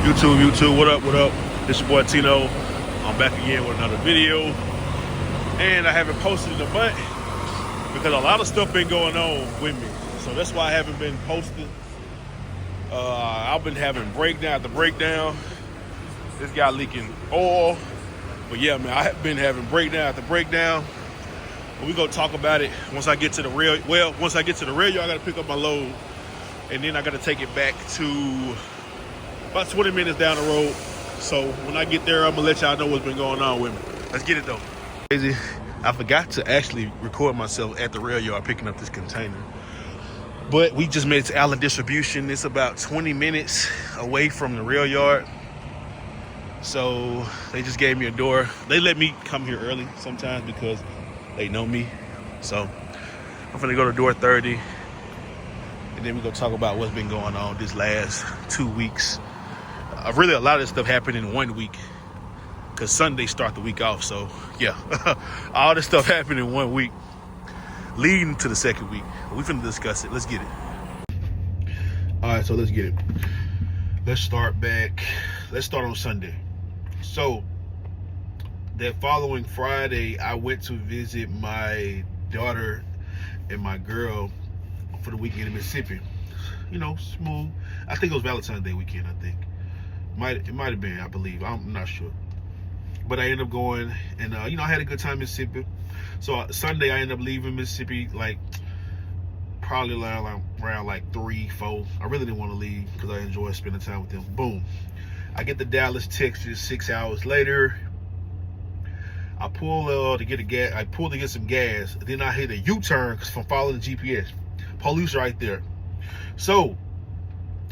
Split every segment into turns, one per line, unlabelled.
YouTube, what up? It's your boy Tino. I'm back again with another video. And I haven't posted in a month because a lot of stuff been going on with me. So that's why I haven't been posting. I've been having breakdown after breakdown. This guy leaking oil. But yeah, man, I have been having breakdown after breakdown. But we gonna talk about it once I get to the rail. Well, once I get to the rail, I gotta pick up my load. And then I gotta take it back to about 20 minutes down the road. So when I get there, I'm gonna let y'all know what's been going on with me. Let's get it though. Crazy. I forgot to actually record myself at the rail yard picking up this container. But we just made it to Allen Distribution. It's about 20 minutes away from the rail yard. So they just gave me a door. They let me come here early sometimes because they know me. So I'm gonna go to door 30. And then we're gonna talk about what's been going on this last 2 weeks. Really, a lot of this stuff happened in 1 week because Sunday start the week off. So yeah, all this stuff happened in 1 week, leading to the second week. We finna discuss it. Let's get it. All right, so let's get it. Let's start on Sunday. So that following Friday, I went to visit my daughter and my girl for the weekend in Mississippi. You know, smooth. I think it was Valentine's Day weekend, I think. It might have been, I believe. I'm not sure. But I ended up going and, I had a good time in Mississippi. So Sunday, I ended up leaving Mississippi, probably around 3, 4. I really didn't want to leave because I enjoyed spending time with them. Boom. I get to Dallas, Texas 6 hours later. I pull to get some gas. Then I hit a U-turn because I'm following the GPS. Police right there. So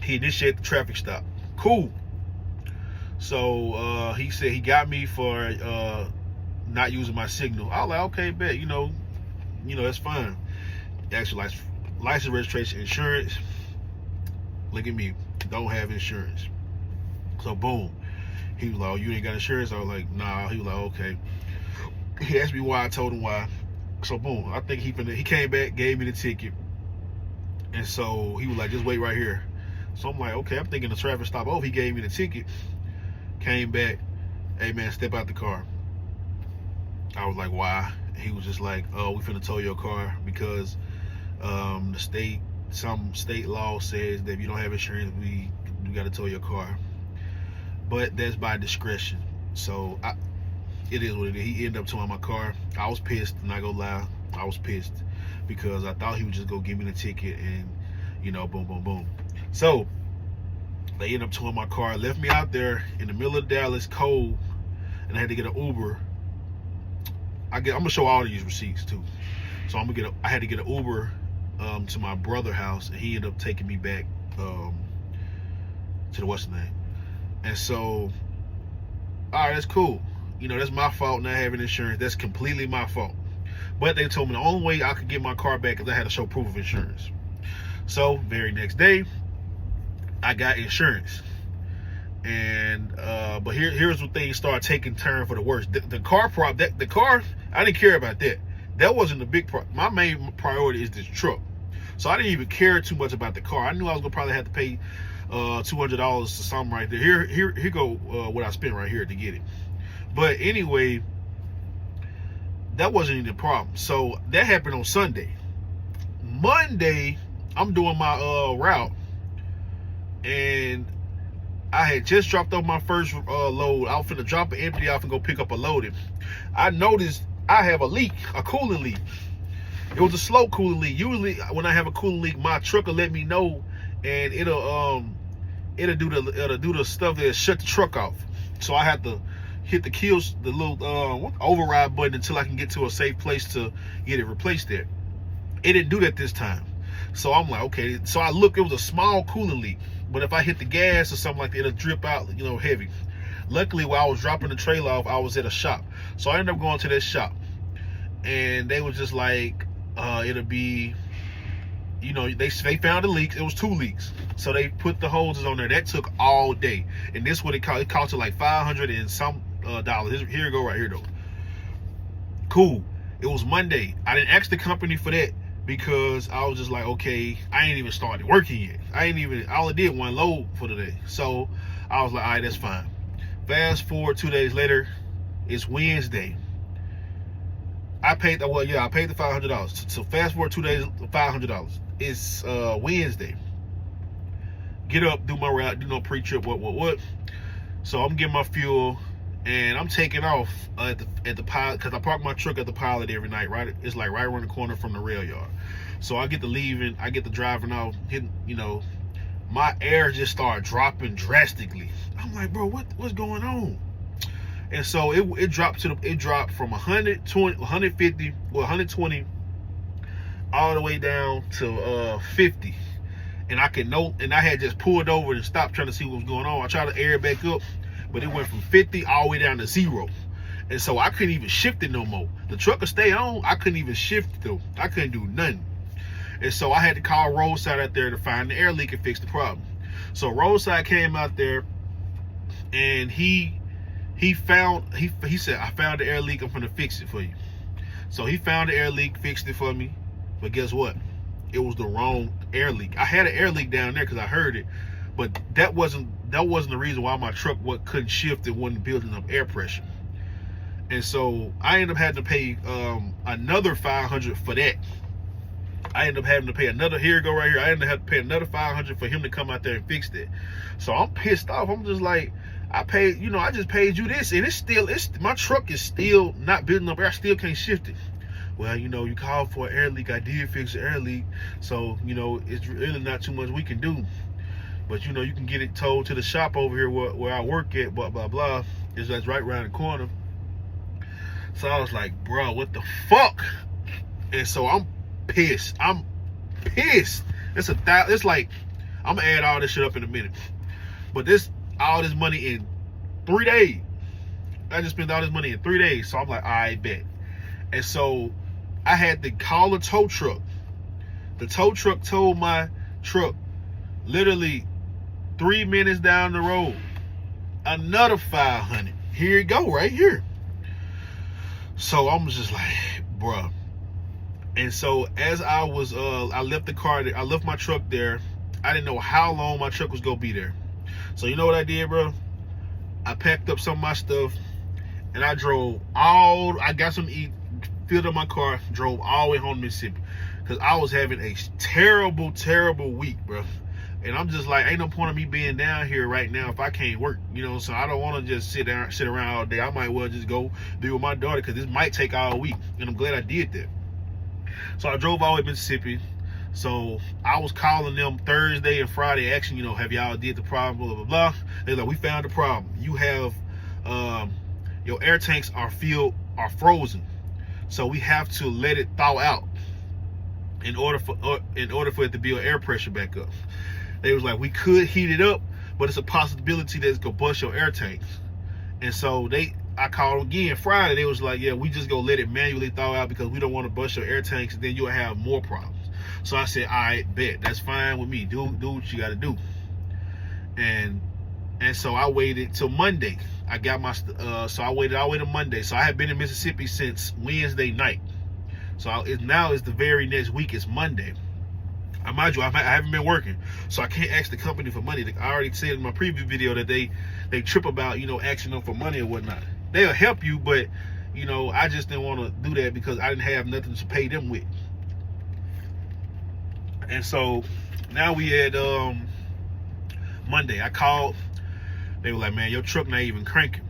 he initiated the traffic stop. Cool. So he said he got me for not using my signal. I was like, okay, bet, that's fine. Actually, license, registration, insurance. Look at me, don't have insurance. So boom, he was like, oh, you ain't got insurance? I was like, nah. He was like, okay. He asked me why. I told him why. So boom, I think he came back, gave me the ticket. And so he was like, just wait right here. So I'm like, okay, I'm thinking the traffic stop over. He gave me the ticket. Came back, hey man, step out the car. I was like, why? He was just like, oh, we finna tow your car because some state law says that if you don't have insurance, we gotta tow your car. But that's by discretion. So it is what it is. He ended up towing my car. I was pissed, not gonna lie. I was pissed because I thought he would just go give me the ticket and, boom, boom, boom. So they ended up towing my car, left me out there in the middle of Dallas, cold, and I had to get an Uber. I'm gonna show all these receipts too. So I had to get an Uber to my brother's house, and he ended up taking me back to the what's the name. And so, all right, that's cool. That's my fault not having insurance. That's completely my fault. But they told me the only way I could get my car back is I had to show proof of insurance. So very next day, I got insurance. And but here's when things started taking turn for the worse. The car, I didn't care about that. That wasn't the big part. My main priority is this truck. So I didn't even care too much about the car. I knew I was gonna probably have to pay $200 or something right there. Here go what I spent right here to get it. But anyway, that wasn't even the problem. So that happened on Sunday. Monday, I'm doing my route, and I had just dropped off my first load. I was finna drop an empty off and go pick up a loaded. I noticed I have a leak, a coolant leak. It was a slow coolant leak. Usually when I have a coolant leak, my truck will let me know, and it'll do the stuff that shut the truck off. So I had to hit the little override button until I can get to a safe place to get it replaced there. It didn't do that this time. So I'm like, okay. So I look, it was a small coolant leak. But if I hit the gas or something like that, it'll drip out, heavy. Luckily, while I was dropping the trailer off, I was at a shop. So I ended up going to that shop. And they was just like, it'll be, they found the leaks. It was 2 leaks. So they put the hoses on there. That took all day. And this what it cost. It cost like $500 and some dollars. Here you go right here, though. Cool. It was Monday. I didn't ask the company for that. because I was just like, okay, I ain't even started working yet. I only did one load for the day. So I was like, all right, that's fine. Fast forward 2 days later, it's Wednesday. I paid the $500. So fast forward 2 days, $500. It's Wednesday. Get up, do my route, do no pre-trip, what. So I'm getting my fuel, and I'm taking off at the pilot, because I park my truck at the pilot every night. Right, it's like right around the corner from the rail yard. So I get to leaving, I get to driving off, hitting, my air just started dropping drastically. I'm like, bro, what's going on? And so it dropped from 120 all the way down to 50. And I had just pulled over and stopped trying to see what was going on. I tried to air it back up, but it went from 50 all the way down to 0. And so I couldn't even shift it no more. The truck would stay on. I couldn't even shift it though. I couldn't do nothing. And so I had to call Roadside out there to find the air leak and fix the problem. So Roadside came out there, and he said, I found the air leak, I'm gonna fix it for you. So he found the air leak, fixed it for me. But guess what? It was the wrong air leak. I had an air leak down there because I heard it, but that wasn't the reason why my truck couldn't shift and wasn't building up air pressure. And so I ended up having to pay another $500 for that. I ended up having to pay another, here you go right here, I ended up having to pay another $500 for him to come out there and fix it. So I'm pissed off. I'm just like, I just paid you this, and my truck is still not building up air. I still can't shift it. Well, you called for an air leak. I did fix the air leak. So, it's really not too much we can do. But, you can get it towed to the shop over here where I work at, blah, blah, blah. That's right around the corner. So I was like, bro, what the fuck? And so I'm pissed. It's like, I'm gonna add all this shit up in a minute. But all this money in 3 days. I just spent all this money in 3 days. So I'm like, all right, bet. And so I had to call a tow truck. The tow truck towed my truck literally 3 minutes down the road. Another $500. Here you go, right here. So I'm just like, bruh. And so as I left my truck there. I didn't know how long my truck was gonna be there. So you know what I did, bro? I packed up some of my stuff, and I got some to eat, filled up my car, drove all the way home to Mississippi, because I was having a terrible, terrible week, bro. And I'm just like, ain't no point of me being down here right now if I can't work, so I don't want to just sit around all day. I might well just go be with my daughter, because this might take all week, and I'm glad I did that. So I drove all the way to Mississippi. So I was calling them Thursday and Friday, asking, have y'all did the problem, blah, blah, blah. They're like, we found the problem. You have, your air tanks are frozen. So we have to let it thaw out in order for it to build air pressure back up. They was like, we could heat it up, but it's a possibility that it's gonna bust your air tanks. And so I called again Friday. They was like, yeah, we just gonna let it manually thaw out because we don't want to bust your air tanks, and then you'll have more problems. So I said, all right, bet, that's fine with me. Do what you got to do. And so I waited till Monday. I got my so I waited all the way to Monday. So I had been in Mississippi since Wednesday night. So now it's the very next week. It's Monday. Mind you, I haven't been working, so I can't ask the company for money. I already said in my previous video that they trip about asking them for money or whatnot. They'll help you, but I just didn't want to do that because I didn't have nothing to pay them with. And so now we had Monday. I called. They were like, man, your truck not even cranking.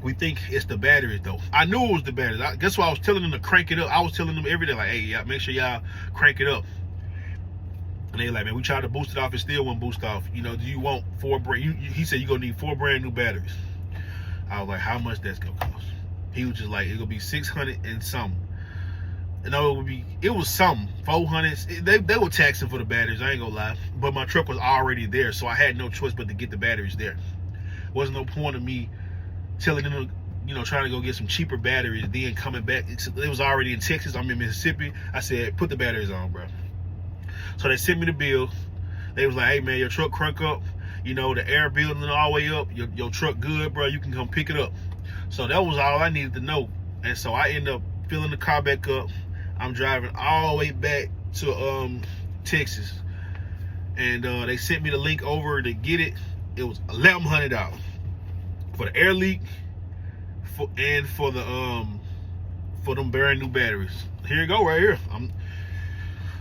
We think it's the batteries though. I knew it was the batteries. That's why I was telling them to crank it up. I was telling them every day, like, hey, y'all, make sure y'all crank it up. And they were like, man, we tried to boost it off. It still won't boost off. Do you want he said you're going to need 4 brand new batteries. I was like, how much that's going to cost? He was just like, it's going to be 600 and something. No, it was something, 400. They were taxing for the batteries, I ain't gonna lie. But my truck was already there, so I had no choice but to get the batteries there. Wasn't no point of me telling them, trying to go get some cheaper batteries, then coming back. It was already in Texas, I'm in Mississippi. I said, put the batteries on, bro. So they sent me the bill. They was like, hey man, your truck crunk up. The air building all the way up. Your truck good, bro. You can come pick it up. So that was all I needed to know. And so I ended up filling the car back up. I'm driving all the way back to Texas, and they sent me the link over to get it. It was $1,100 for the air leak, and for them brand new batteries. Here you go, right here.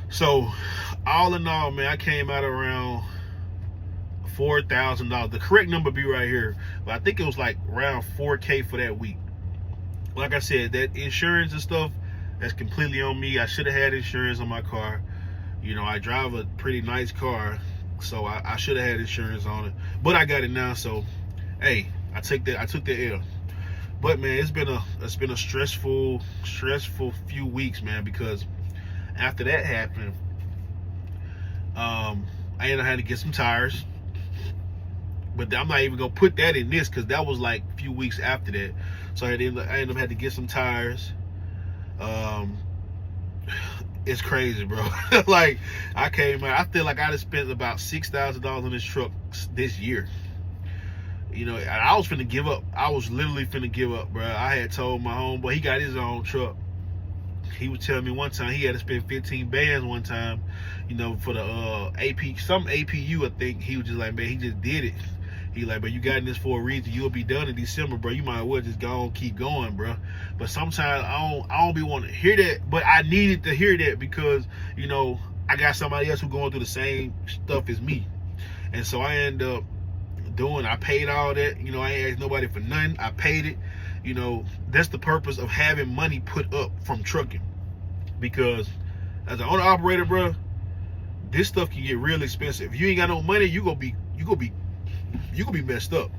So all in all, man, I came out around $4,000. The correct number be right here, but I think it was like around $4K for that week. Like I said, that insurance and stuff, that's completely on me. I should have had insurance on my car. You know, I drive a pretty nice car, so I should have had insurance on it. But I got it now, so hey, I took the L. But man, it's been a stressful few weeks, man, because after that happened, I ended up having to get some tires. But I'm not even gonna put that in this because that was like a few weeks after that. So I ended up having to get some tires. It's crazy, bro. Like, I came out, I feel like I just spent about $6,000 on this truck this year. You know, I was finna give up. I was literally finna give up, bro. I had told my homeboy, he got his own truck. He was telling me one time he had to spend 15 bands one time, you know, for the some APU, I think. He was just like, man, he just did it. He like, but you got in this for a reason. You'll be done in December, bro. You might as well just go on, keep going, bro. But sometimes I don't be wanting to hear that, but I needed to hear that because, you know, I got somebody else who going through the same stuff as me. And so I end up I paid all that. You know, I ain't asked nobody for nothing. I paid it. You know, that's the purpose of having money put up from trucking. Because as an owner operator, bro, this stuff can get real expensive. If you ain't got no money, you gonna be messed up.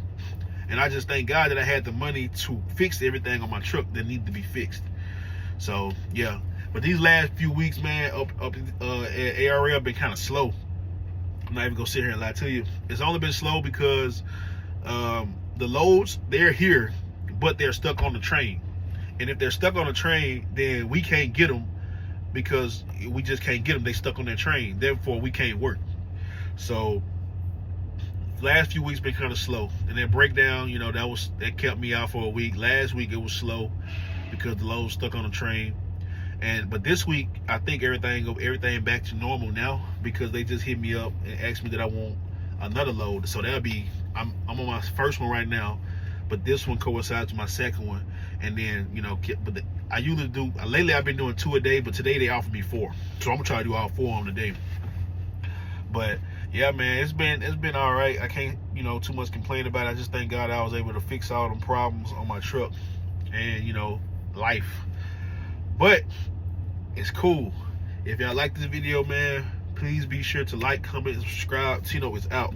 And I just thank God that I had the money to fix everything on my truck that needed to be fixed. So yeah, but these last few weeks, man, up at ARL been kind of slow. I'm not even gonna sit here and lie to you. It's only been slow because the loads, they're here, but they're stuck on the train. And if they're stuck on the train, then we can't get them because we just can't get them. They stuck on that train. Therefore, we can't work. So last few weeks been kind of slow. And that breakdown, you know, that kept me out for a week. Last week it was slow because the load stuck on the train. But this week I think everything back to normal now because they just hit me up and asked me that I want another load. So that'll be I'm on my first one right now, but this one coincides with my second one. And then, you know, I usually do, lately I've been doing 2 a day, but today they offered me 4. So I'm gonna try to do all 4 on the day. But yeah, man, it's been all right. I can't, you know, too much complain about it. I just thank God I was able to fix all them problems on my truck and, you know, life. But it's cool. If y'all like this video, man, please be sure to like, comment, and subscribe. Tino is out.